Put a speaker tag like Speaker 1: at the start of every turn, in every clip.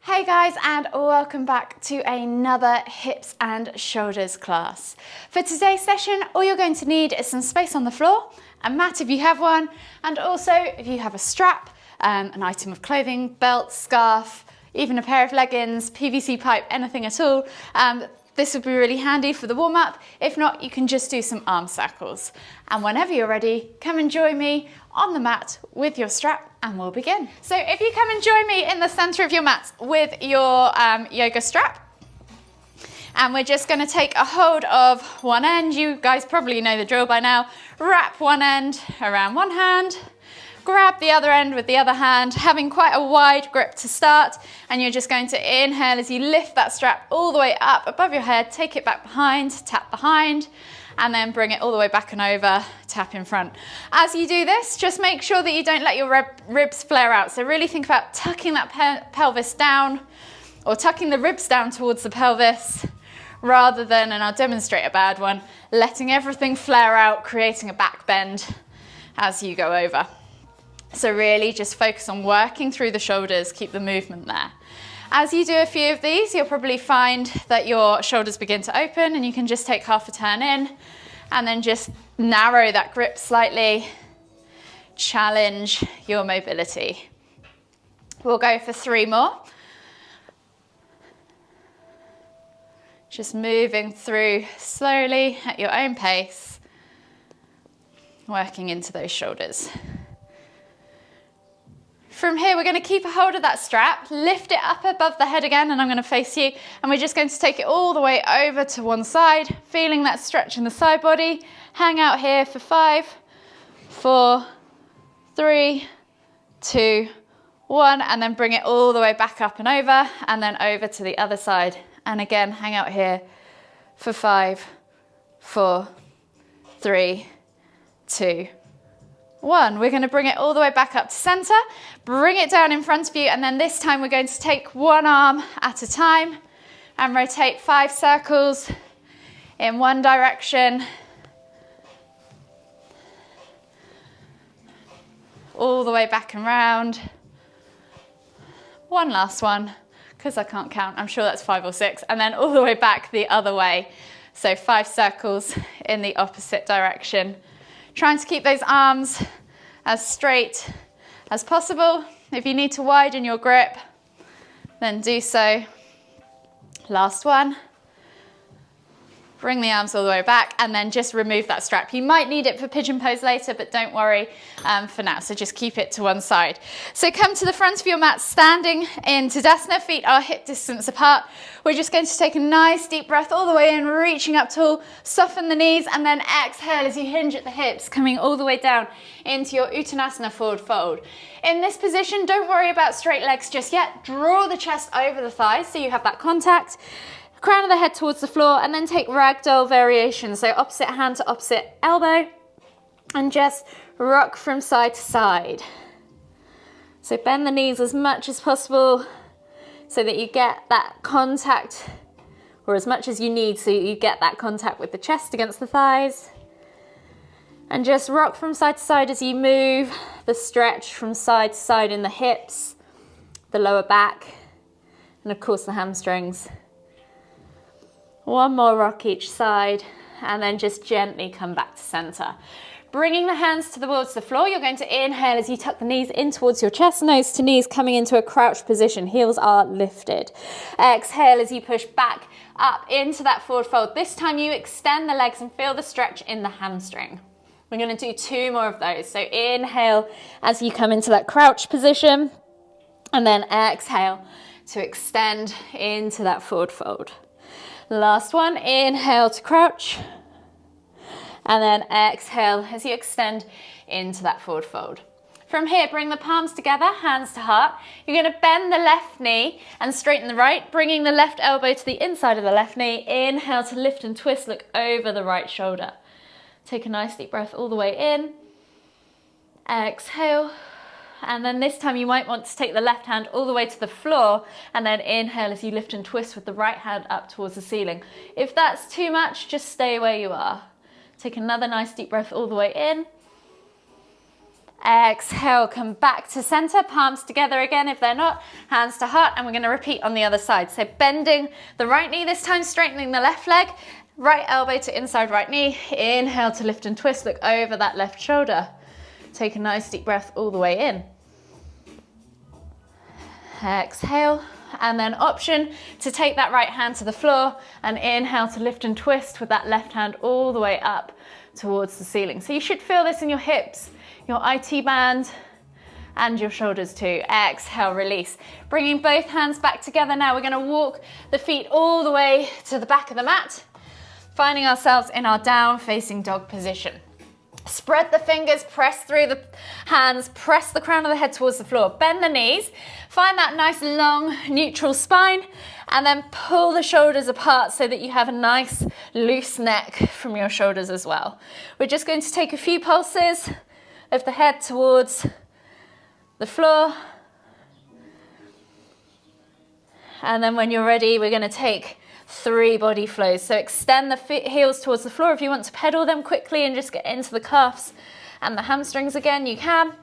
Speaker 1: Hey guys, and welcome back to another hips and shoulders class. For today's session, all you're going to need is some space on the floor, a mat if you have one, and also if you have a strap, an item of clothing, belt, scarf, even a pair of leggings, PVC pipe, anything at all. This would be really handy for the warm-up. If not, you can just do some arm circles. And whenever you're ready, come and join me on the mat with your strap and we'll begin. So if you come and join me in the center of your mat with your yoga strap, and we're just gonna take a hold of one end. You guys probably know the drill by now. Wrap one end around one hand, grab the other end with the other hand, having quite a wide grip to start, and you're just going to inhale as you lift that strap all the way up above your head, take it back behind, tap behind, and then bring it all the way back and over, tap in front. As you do this, just make sure that you don't let your ribs flare out. So really think about tucking that pelvis down, or tucking the ribs down towards the pelvis, rather than, and I'll demonstrate a bad one, letting everything flare out, creating a back bend as you go over. So really just focus on working through the shoulders, keep the movement there. As you do a few of these, you'll probably find that your shoulders begin to open and you can just take half a turn in and then just narrow that grip slightly, challenge your mobility. We'll go for 3 more. Just moving through slowly at your own pace, working into those shoulders. From here, we're going to keep a hold of that strap, lift it up above the head again, and I'm going to face you, and we're just going to take it all the way over to one side, feeling that stretch in the side body. Hang out here for 5, 4, 3, 2, 1, and then bring it all the way back up and over, and then over to the other side. And again, hang out here for 5, 4, 3, 2, 1. We're going to bring it all the way back up to center, bring it down in front of you, and then this time we're going to take one arm at a time and rotate 5 circles in one direction, all the way back and round. One last one, because I can't count, I'm sure that's 5 or 6, and then all the way back the other way. So 5 circles in the opposite direction. Trying to keep those arms as straight as possible. If you need to widen your grip, then do so. Last one. Bring the arms all the way back and then just remove that strap. You might need it for pigeon pose later, but don't worry for now. So just keep it to one side. So come to the front of your mat, standing in Tadasana, feet are hip distance apart. We're just going to take a nice deep breath all the way in, reaching up tall, soften the knees, and then exhale as you hinge at the hips, coming all the way down into your Uttanasana forward fold. In this position, don't worry about straight legs just yet. Draw the chest over the thighs so you have that contact. Crown of the head towards the floor, and then take ragdoll variation. So opposite hand to opposite elbow, and just rock from side to side. So bend the knees as much as possible so that you get that contact, or as much as you need so you get that contact with the chest against the thighs. And just rock from side to side as you move the stretch from side to side in the hips, the lower back, and of course the hamstrings. One more rock each side, and then just gently come back to center. Bringing the hands towards the floor, you're going to inhale as you tuck the knees in towards your chest, nose to knees, coming into a crouch position. Heels are lifted. Exhale as you push back up into that forward fold. This time you extend the legs and feel the stretch in the hamstring. We're going to do 2 more of those. So inhale as you come into that crouch position, and then exhale to extend into that forward fold. Last one, inhale to crouch, and then exhale as you extend into that forward fold. From here, bring the palms together, hands to heart. You're going to bend the left knee and straighten the right, bringing the left elbow to the inside of the left knee. Inhale to lift and twist, look over the right shoulder. Take a nice deep breath all the way in. Exhale. And then this time you might want to take the left hand all the way to the floor and then inhale as you lift and twist with the right hand up towards the ceiling. If that's too much, just stay where you are. Take another nice deep breath all the way in. Exhale, come back to center, palms together again if they're not, hands to heart, and we're going to repeat on the other side. So bending the right knee this time, straightening the left leg, right elbow to inside right knee. Inhale to lift and twist, look over that left shoulder. Take a nice deep breath all the way in. Exhale, and then option to take that right hand to the floor and inhale to lift and twist with that left hand all the way up towards the ceiling. So you should feel this in your hips, your IT band, and your shoulders too. Exhale, release. Bringing both hands back together now. We're going to walk the feet all the way to the back of the mat, finding ourselves in our down facing dog position. Spread the fingers, press through the hands, press the crown of the head towards the floor. Bend the knees, find that nice long neutral spine, and then pull the shoulders apart so that you have a nice loose neck from your shoulders as well. We're just going to take a few pulses of the head towards the floor. And then when you're ready, we're going to take 3 body flows. So extend the heels towards the floor. If you want to pedal them quickly and just get into the calves and the hamstrings again, you can.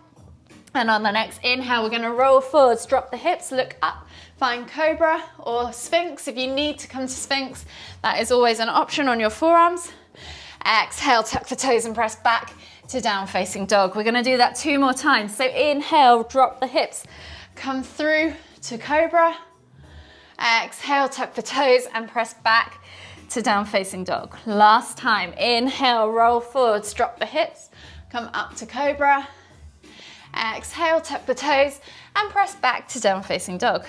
Speaker 1: And on the next inhale, we're going to roll forwards, drop the hips, look up, find cobra or sphinx. If you need to come to sphinx, that is always an option on your forearms. Exhale, tuck the toes and press back to down facing dog. We're going to do that 2 more times. So inhale, drop the hips, come through to cobra. Exhale, tuck the toes and press back to down facing dog. Last time, inhale, roll forwards, drop the hips, come up to cobra. Exhale, tuck the toes and press back to down facing dog.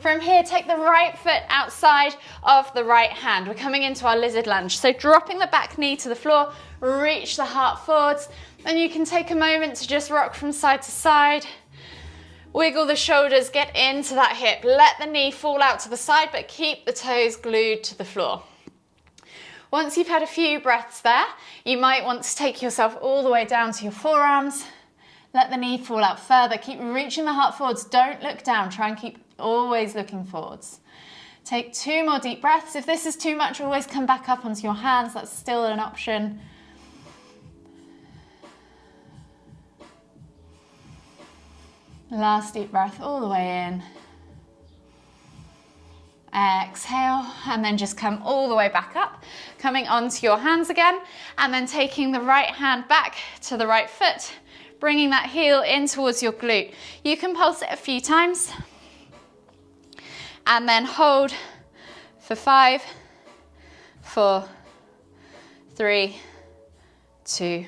Speaker 1: From here, take the right foot outside of the right hand. We're coming into our lizard lunge. So dropping the back knee to the floor, reach the heart forwards, and you can take a moment to just rock from side to side. Wiggle the shoulders, get into that hip. Let the knee fall out to the side, but keep the toes glued to the floor. Once you've had a few breaths there, you might want to take yourself all the way down to your forearms. Let the knee fall out further. Keep reaching the heart forwards. Don't look down. Try and keep always looking forwards. Take 2 more deep breaths. If this is too much, always come back up onto your hands. That's still an option. Last deep breath all the way in. Exhale, and then just come all the way back up, coming onto your hands again, and then taking the right hand back to the right foot, bringing that heel in towards your glute. You can pulse it a few times, and then hold for 5, 4, 3, 2,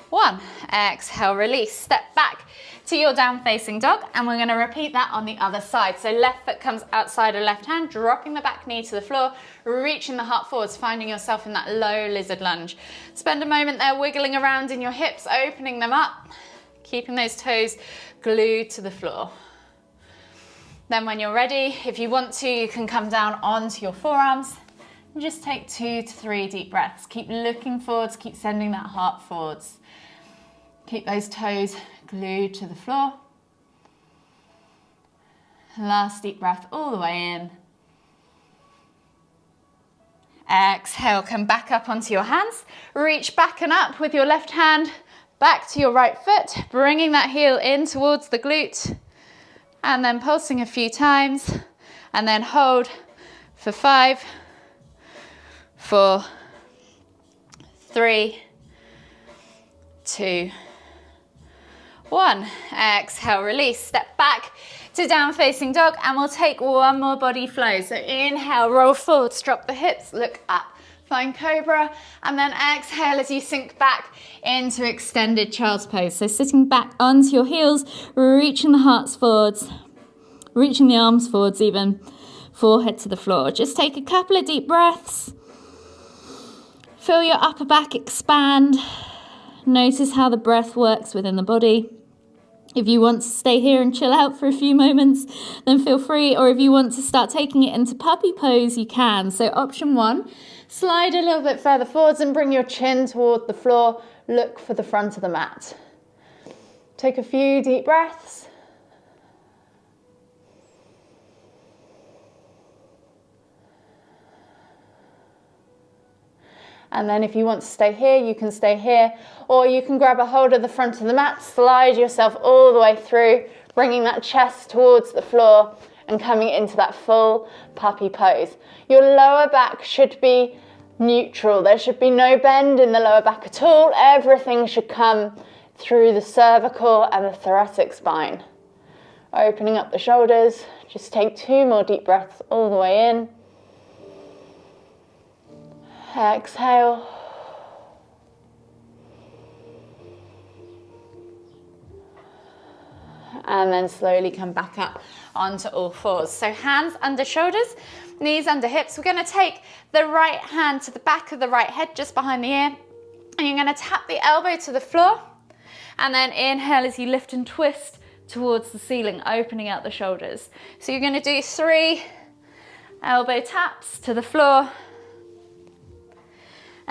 Speaker 1: 1. Exhale, release, step back to your down facing dog, and we're going to repeat that on the other side. So left foot comes outside of left hand, dropping the back knee to the floor, reaching the heart forwards, finding yourself in that low lizard lunge. Spend a moment there wiggling around in your hips, opening them up, keeping those toes glued to the floor. Then when you're ready, if you want to, you can come down onto your forearms and just take 2 to 3 deep breaths. Keep looking forwards, keep sending that heart forwards. Keep those toes glued to the floor. Last deep breath all the way in. Exhale, come back up onto your hands. Reach back and up with your left hand back to your right foot, bringing that heel in towards the glute, and then pulsing a few times, and then hold for 5, 4, 3, 2, 1. Exhale, release, step back to down facing dog, and we'll take 1 more body flow. So inhale, roll forwards, drop the hips, look up, find cobra, and then exhale as you sink back into extended child's pose. So sitting back onto your heels, reaching the hearts forwards, reaching the arms forwards even, forehead to the floor. Just take a couple of deep breaths. Feel your upper back expand. Notice how the breath works within the body. If you want to stay here and chill out for a few moments, then feel free. Or if you want to start taking it into puppy pose, you can. So option 1, slide a little bit further forwards and bring your chin toward the floor. Look for the front of the mat. Take a few deep breaths. And then if you want to stay here, you can stay here, or you can grab a hold of the front of the mat, slide yourself all the way through, bringing that chest towards the floor and coming into that full puppy pose. Your lower back should be neutral. There should be no bend in the lower back at all. Everything should come through the cervical and the thoracic spine. Opening up the shoulders, just take 2 more deep breaths all the way in. Exhale. And then slowly come back up onto all fours. So hands under shoulders, knees under hips. We're going to take the right hand to the back of the right head, just behind the ear. And you're going to tap the elbow to the floor. And then inhale as you lift and twist towards the ceiling, opening out the shoulders. So you're going to do 3 elbow taps to the floor.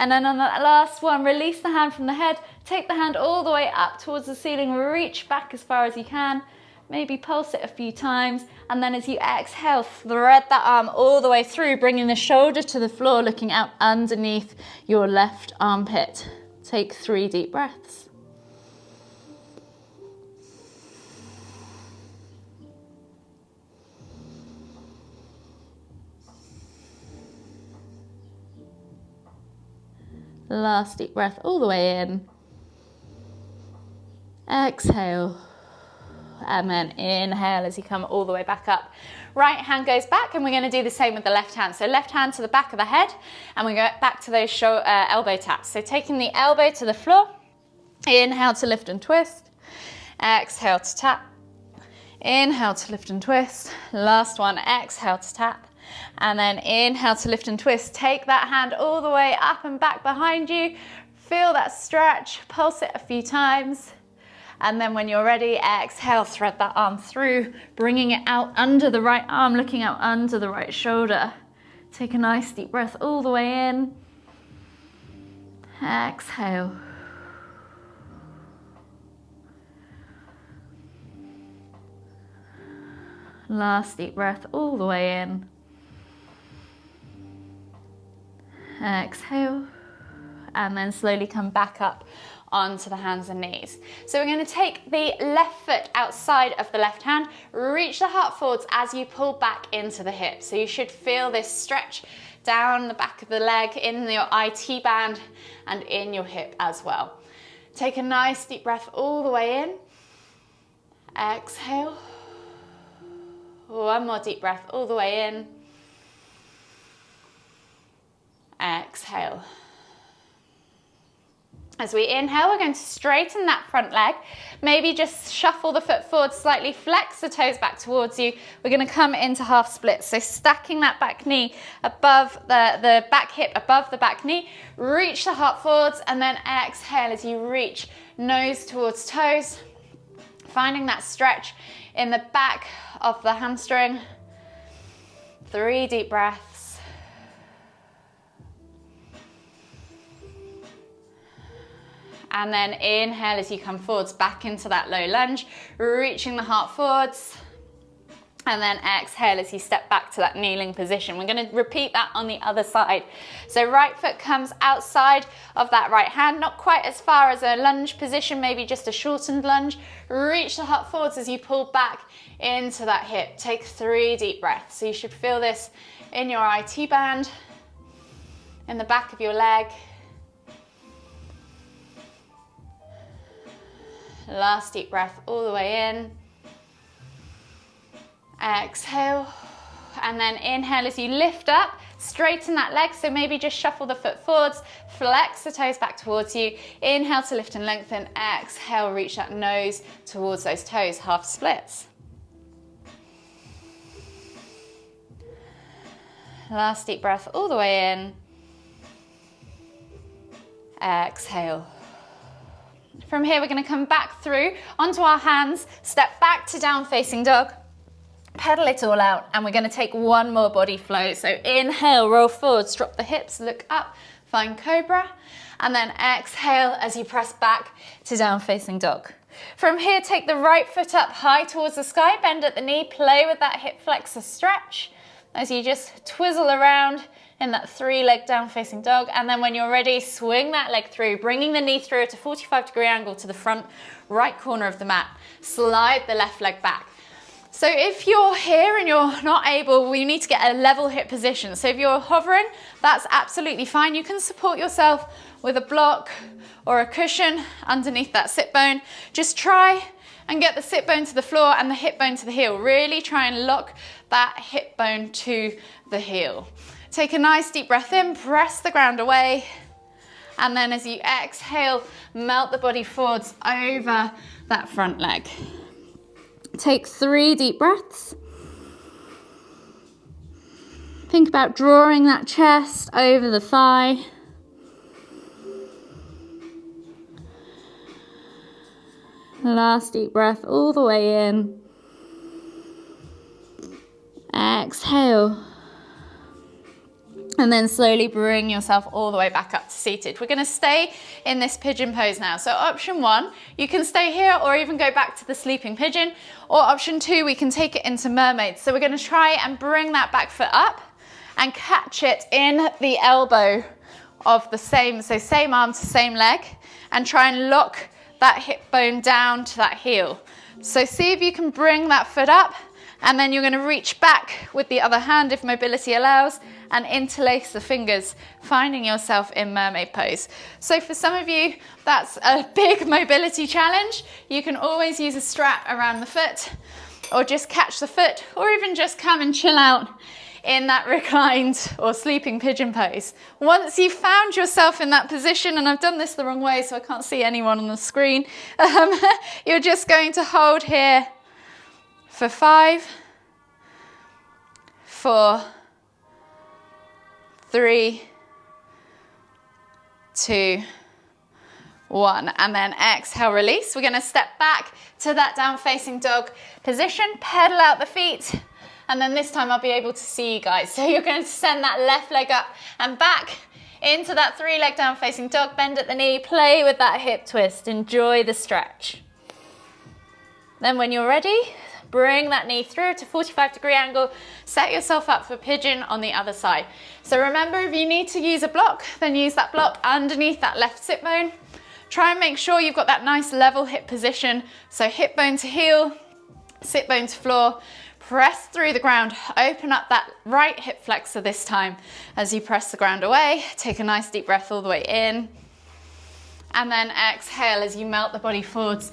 Speaker 1: And then on that last one, release the hand from the head, take the hand all the way up towards the ceiling, reach back as far as you can, maybe pulse it a few times, and then as you exhale, thread that arm all the way through, bringing the shoulder to the floor, looking out underneath your left armpit. Take 3 deep breaths. Last deep breath all the way in. Exhale. And then inhale as you come all the way back up. Right hand goes back, and we're going to do the same with the left hand. So left hand to the back of the head, and we go back to those elbow taps. So taking the elbow to the floor. Inhale to lift and twist. Exhale to tap. Inhale to lift and twist. Last one, exhale to tap. And then inhale to lift and twist. Take that hand all the way up and back behind you. Feel that stretch, pulse it a few times. And then when you're ready, exhale, thread that arm through, bringing it out under the right arm, looking out under the right shoulder. Take a nice deep breath all the way in. Exhale. Last deep breath all the way in. Exhale, and then slowly come back up onto the hands and knees. So we're going to take the left foot outside of the left hand, reach the heart forwards as you pull back into the hip. So you should feel this stretch down the back of the leg, in your IT band and in your hip as well. Take a nice deep breath all the way in. Exhale. 1 more deep breath all the way in. Exhale. As we inhale, we're going to straighten that front leg. Maybe just shuffle the foot forward slightly, flex the toes back towards you. We're going to come into half split. So stacking that back knee above the back hip, above the back knee. Reach the heart forwards, and then exhale as you reach nose towards toes. Finding that stretch in the back of the hamstring. 3 deep breaths. And then inhale as you come forwards back into that low lunge, reaching the heart forwards. And then exhale as you step back to that kneeling position. We're going to repeat that on the other side. So right foot comes outside of that right hand, not quite as far as a lunge position, maybe just a shortened lunge. Reach the heart forwards as you pull back into that hip. Take 3 deep breaths. So you should feel this in your IT band, in the back of your leg. Last deep breath all the way in. Exhale. And then inhale as you lift up, straighten that leg. So maybe just shuffle the foot forwards, flex the toes back towards you. Inhale to lift and lengthen. Exhale, reach that nose towards those toes, half splits. Last deep breath all the way in. Exhale. From here, we're going to come back through onto our hands, step back to down facing dog, pedal it all out, and we're going to take 1 more body flow. So inhale, roll forwards, drop the hips, look up, find cobra, and then exhale as you press back to down facing dog. From here, take the right foot up high towards the sky, bend at the knee, play with that hip flexor stretch as you just twizzle around, in that 3-leg down facing dog. And then when you're ready, swing that leg through, bringing the knee through at a 45-degree angle to the front right corner of the mat. Slide the left leg back. So if you're here and you're not able, you need to get a level hip position. So if you're hovering, that's absolutely fine. You can support yourself with a block or a cushion underneath that sit bone. Just try and get the sit bone to the floor and the hip bone to the heel. Really try and lock that hip bone to the heel. Take a nice deep breath in, press the ground away. And then as you exhale, melt the body forwards over that front leg. Take 3 deep breaths. Think about drawing that chest over the thigh. Last deep breath all the way in. Exhale. And then slowly bring yourself all the way back up to seated. We're going to stay in this pigeon pose now. So option 1, you can stay here or even go back to the sleeping pigeon. Or option 2, we can take it into mermaid. So we're going to try and bring that back foot up and catch it in the elbow of the same arm to same leg, and try and lock that hip bone down to that heel. So see if you can bring that foot up, and then you're going to reach back with the other hand if mobility allows, and interlace the fingers, finding yourself in mermaid pose. So for some of you, that's a big mobility challenge. You can always use a strap around the foot, or just catch the foot, or even just come and chill out in that reclined or sleeping pigeon pose. Once you've found yourself in that position, and I've done this the wrong way so I can't see anyone on the screen, you're just going to hold here for 5, 4, 3, 2, 1, and then exhale, release. We're going to step back to that down facing dog position, pedal out the feet, and then this time I'll be able to see you guys. So you're going to send that left leg up and back into that 3-leg down facing dog, bend at the knee, play with that hip twist, enjoy the stretch. Then when you're ready, bring that knee through to 45-degree angle, set yourself up for pigeon on the other side. So remember, if you need to use a block, then use that block underneath that left sit bone. Try and make sure you've got that nice level hip position. So hip bone to heel, sit bone to floor, press through the ground, open up that right hip flexor this time. As you press the ground away, take a nice deep breath all the way in. And then exhale as you melt the body forwards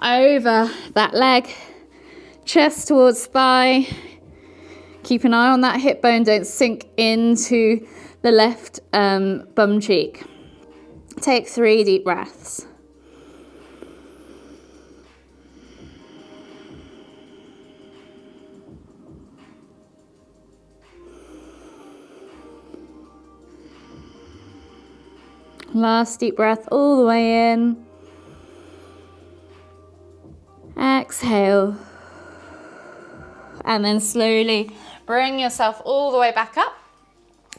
Speaker 1: over that leg. Chest towards thigh. Keep an eye on that hip bone, don't sink into the left bum cheek. Take 3 deep breaths. Last deep breath all the way in. Exhale. And then slowly bring yourself all the way back up.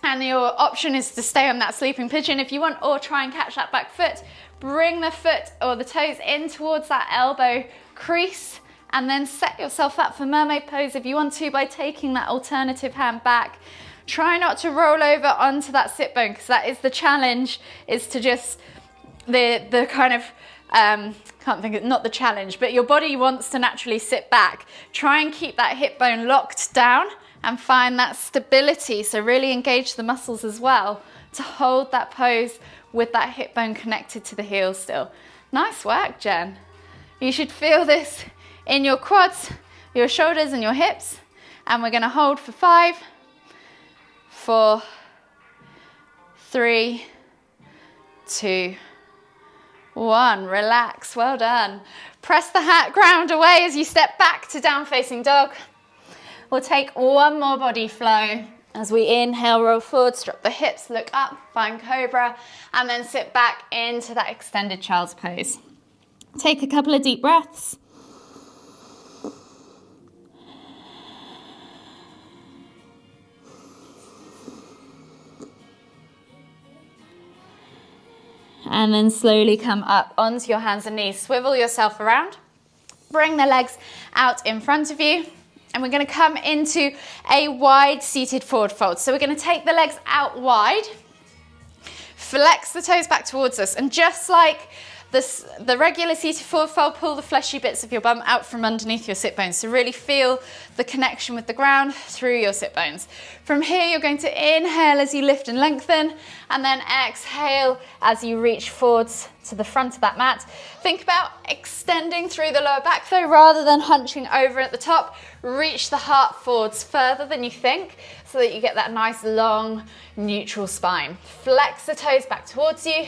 Speaker 1: And your option is to stay on that sleeping pigeon if you want, or try and catch that back foot. Bring the foot or the toes in towards that elbow crease, and then set yourself up for mermaid pose if you want to by taking that alternative hand back. Try not to roll over onto that sit bone, because that is the challenge, is to just the kind of can't think of, not the challenge, but your body wants to naturally sit back. Try and keep that hip bone locked down and find that stability. So really engage the muscles as well to hold that pose with that hip bone connected to the heel still. Nice work, Jen. You should feel this in your quads, your shoulders and your hips. And we're gonna hold for 5, 4, 3, 2, 1. Relax, well done. Press the ground away as you step back to down facing dog. We'll take one more body flow as we inhale, roll forwards, drop the hips, look up, find cobra, and then sit back into that extended child's pose. Take a couple of deep breaths. And then slowly come up onto your hands and knees. Swivel yourself around. Bring the legs out in front of you. And we're going to come into a wide seated forward fold. So we're going to take the legs out wide, flex the toes back towards us, and just like the regular seated forward fold, pull the fleshy bits of your bum out from underneath your sit bones. So really feel the connection with the ground through your sit bones. From here, you're going to inhale as you lift and lengthen, and then exhale as you reach forwards to the front of that mat. Think about extending through the lower back though, rather than hunching over at the top. Reach the heart forwards further than you think, so that you get that nice long neutral spine. Flex the toes back towards you.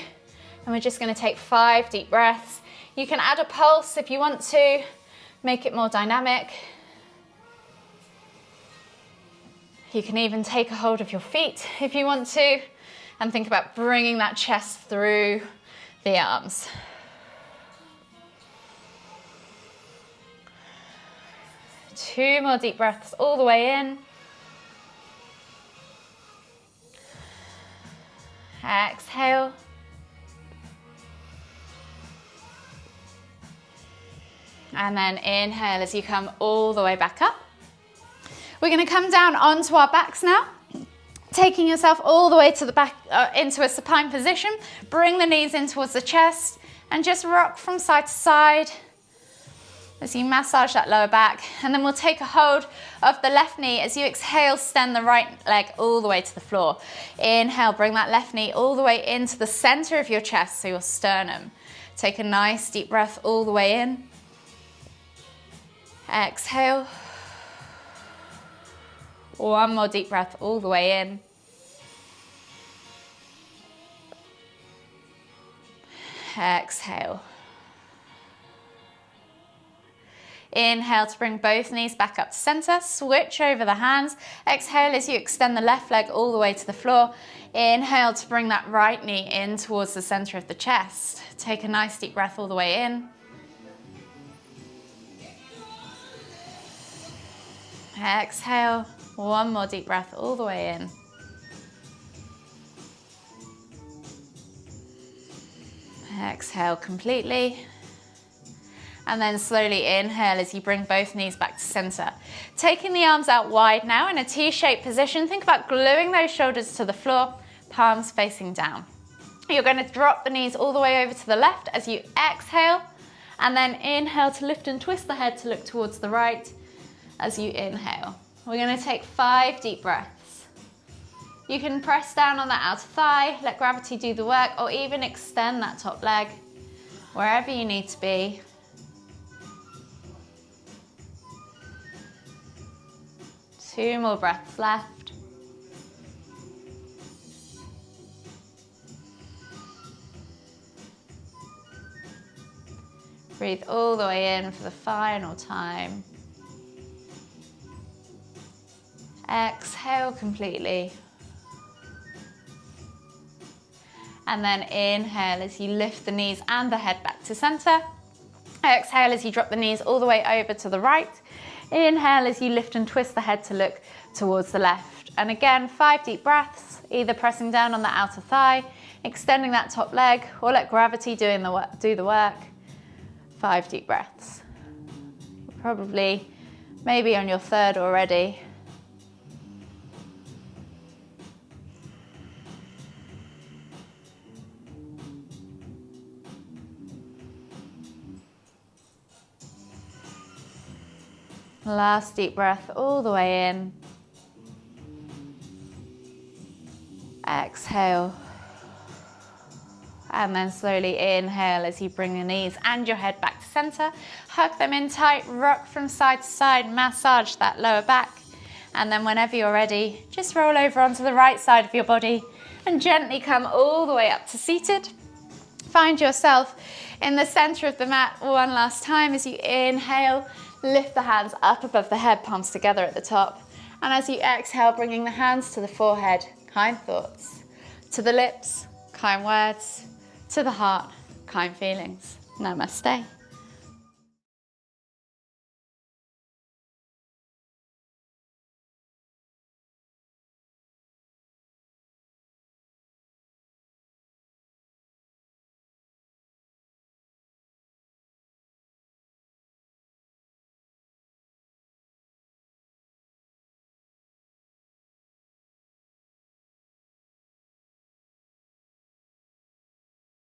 Speaker 1: And we're just going to take 5 deep breaths. You can add a pulse if you want to, make it more dynamic. You can even take a hold of your feet if you want to, and think about bringing that chest through the arms. Two more deep breaths all the way in. Exhale. And then inhale as you come all the way back up. We're going to come down onto our backs now, taking yourself all the way to the back into a supine position. Bring the knees in towards the chest and just rock from side to side as you massage that lower back. And then we'll take a hold of the left knee. As you exhale, extend the right leg all the way to the floor. Inhale, bring that left knee all the way into the center of your chest, so your sternum. Take a nice deep breath all the way in. Exhale. One more deep breath all the way in. Exhale. Inhale to bring both knees back up to center. Switch over the hands. Exhale as you extend the left leg all the way to the floor. Inhale to bring that right knee in towards the center of the chest. Take a nice deep breath all the way in. Exhale, one more deep breath all the way in. Exhale completely. And then slowly inhale as you bring both knees back to center. Taking the arms out wide now in a T-shaped position. Think about gluing those shoulders to the floor, palms facing down. You're going to drop the knees all the way over to the left as you exhale, and then inhale to lift and twist the head to look towards the right. As you inhale, we're going to take 5 deep breaths. You can press down on that outer thigh, let gravity do the work, or even extend that top leg, wherever you need to be. Two more breaths left. Breathe all the way in for the final time. Exhale completely. And then inhale as you lift the knees and the head back to center. Exhale as you drop the knees all the way over to the right. Inhale as you lift and twist the head to look towards the left. And again, 5 deep breaths, either pressing down on the outer thigh, extending that top leg, or let gravity do the work. 5 deep breaths. You're probably maybe on your third already. Last deep breath all the way in. Exhale. And then slowly inhale as you bring your knees and your head back to center. Hug them in tight, rock from side to side, massage that lower back. And then whenever you're ready, just roll over onto the right side of your body and gently come all the way up to seated. Find yourself in the center of the mat one last time as you inhale. Lift the hands up above the head, palms together at the top. And as you exhale, bringing the hands to the forehead, kind thoughts. To the lips, kind words. To the heart, kind feelings. Namaste.